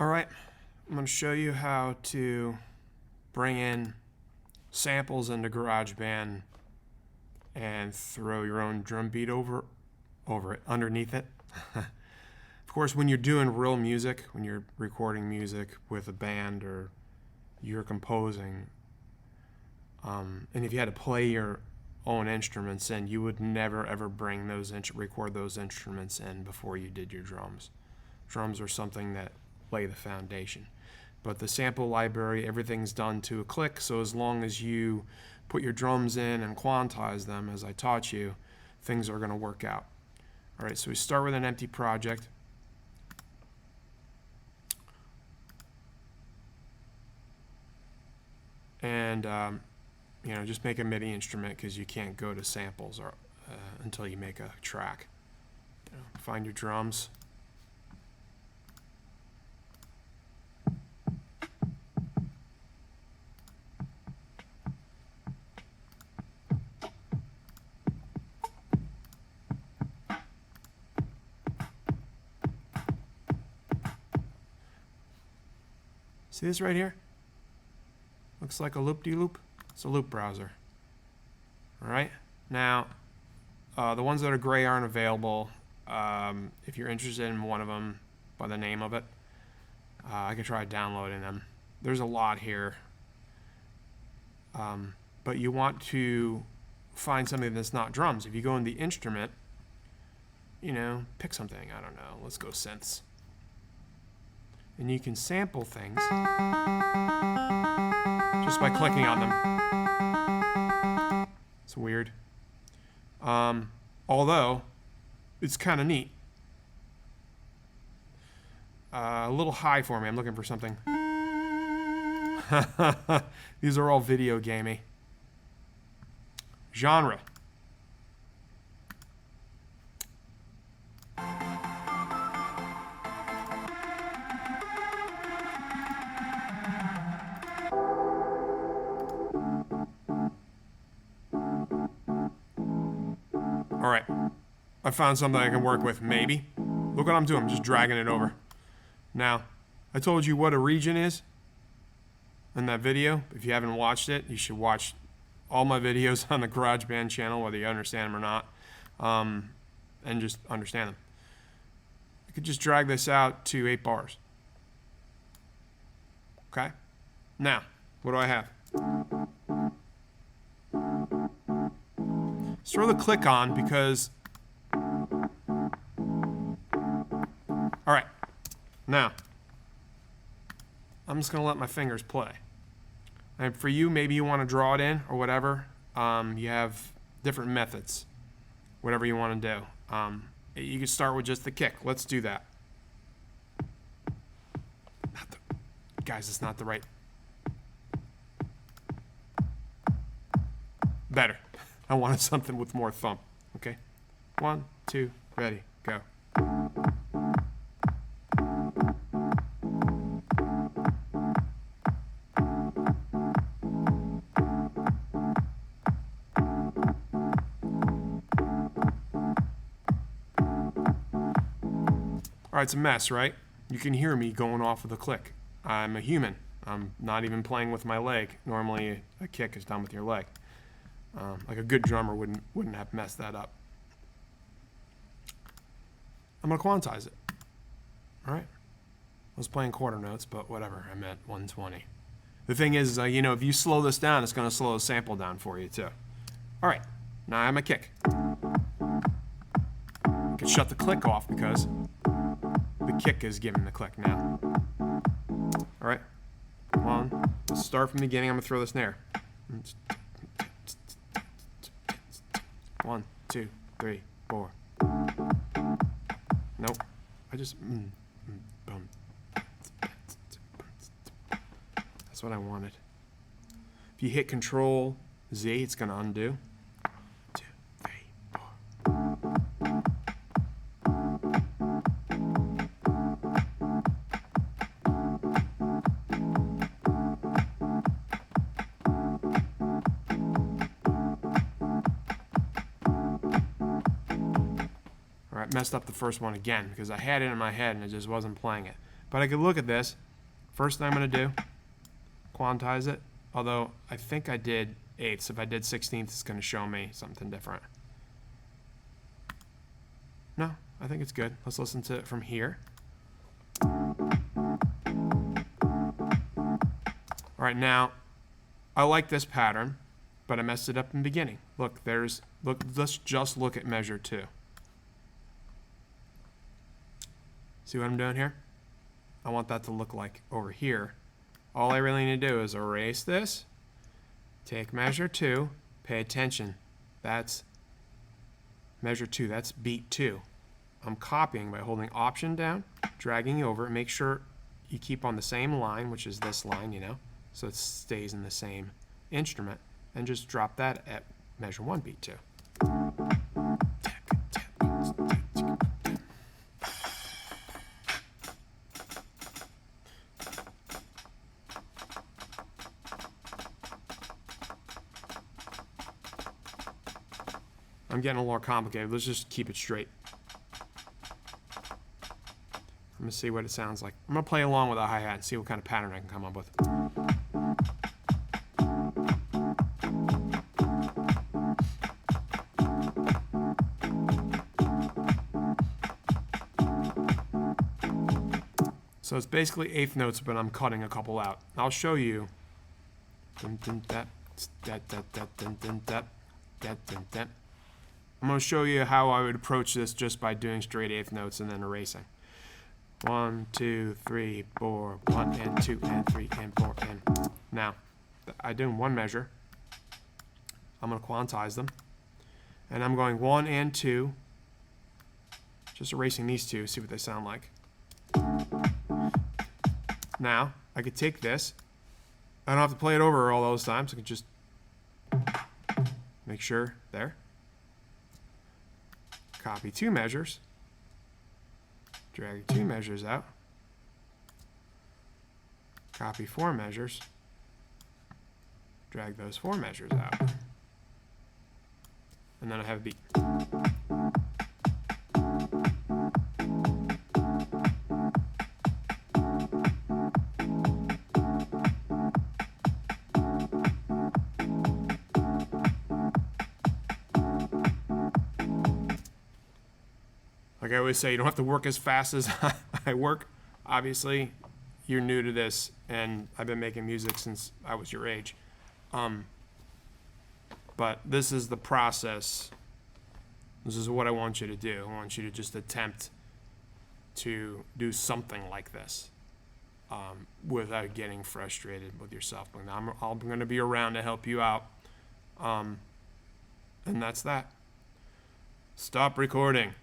Alright, I'm going to show you how to bring in samples into GarageBand and throw your own drum beat over it, underneath it. Of course, when you're doing real music, when you're recording music with a band or you're composing, and if you had to play your own instruments in, you would never ever bring record those instruments in before you did your drums. Drums are something that lay the foundation. But the sample library, everything's done to a click, so as long as you put your drums in and quantize them, as I taught you, things are going to work out. All right, so we start with an empty project. And just make a MIDI instrument, because you can't go to samples until you make a track. Find your drums. See this right here? Looks like a loop-de-loop. It's a loop browser. All right. Now, the ones that are gray aren't available. If you're interested in one of them by the name of it, I could try downloading them. There's a lot here. But you want to find something that's not drums. If you go in the instrument, pick something. I don't know. Let's go synths. And you can sample things just by clicking on them. It's weird. Although, it's kind of neat. A little high for me. I'm looking for something. These are all video gamey. Genre. All right, I found something I can work with, maybe. Look what I'm doing, I'm just dragging it over. Now, I told you what a region is in that video. If you haven't watched it, you should watch all my videos on the GarageBand channel, whether you understand them or not, and just understand them. I could just drag this out to 8 bars. Okay? Now, what do I have? Let's throw the click on because... Alright, now, I'm just going to let my fingers play. And for you, maybe you want to draw it in or whatever. You have different methods, whatever you want to do. You can start with just the kick. Let's do that. Guys, it's not the right... Better. I wanted something with more thump. Okay? 1, 2, ready, go. All right, it's a mess, right? You can hear me going off with a click. I'm a human. I'm not even playing with my leg. Normally, a kick is done with your leg. Like a good drummer wouldn't have messed that up. I'm gonna quantize it. All right. I was playing quarter notes, but whatever. I'm at 120. The thing is, if you slow this down, it's gonna slow the sample down for you too. All right. Now I'm a kick. I can shut the click off because the kick is giving the click now. All right. Come on. Let's start from the beginning. I'm gonna throw the snare. 1, 2, 3, 4. Nope. I just boom. That's what I wanted. If you hit Control Z, it's gonna undo. 2, 3, 4. Messed up the first one again because I had it in my head and it just wasn't playing it. But I could look at this. First thing I'm going to do, quantize it. Although I think I did eighths. If I did 16ths, it's going to show me something different. No, I think it's good. Let's listen to it from here. All right, now, I like this pattern, but I messed it up in the beginning. Look, let's just look at measure 2. See what I'm doing here? I want that to look like over here. All I really need to do is erase this, take measure 2, pay attention. That's measure 2, that's beat 2. I'm copying by holding Option down, dragging over, make sure you keep on the same line, which is this line, you know, so it stays in the same instrument, and just drop that at measure 1, beat 2. I'm getting a little complicated. Let's just keep it straight. I'm gonna see what it sounds like. I'm gonna play along with a hi-hat and see what kind of pattern I can come up with. So it's basically eighth notes, but I'm cutting a couple out. I'll show you. I'm going to show you how I would approach this just by doing straight eighth notes and then erasing. 1, 2, 3, 4, 1 and 2 and 3 and 4 and. Now, I do one measure. I'm going to quantize them. And I'm going 1 and 2. Just erasing these two, see what they sound like. Now, I could take this. I don't have to play it over all those times. I can just make sure there. Copy 2 measures. Drag 2 measures out. Copy 4 measures. Drag those 4 measures out. And then I have a beat. Like I always say, you don't have to work as fast as I work. Obviously, you're new to this, and I've been making music since I was your age. But this is the process. This is what I want you to do. I want you to just attempt to do something like this without getting frustrated with yourself. I'm going to be around to help you out. And that's that. Stop recording.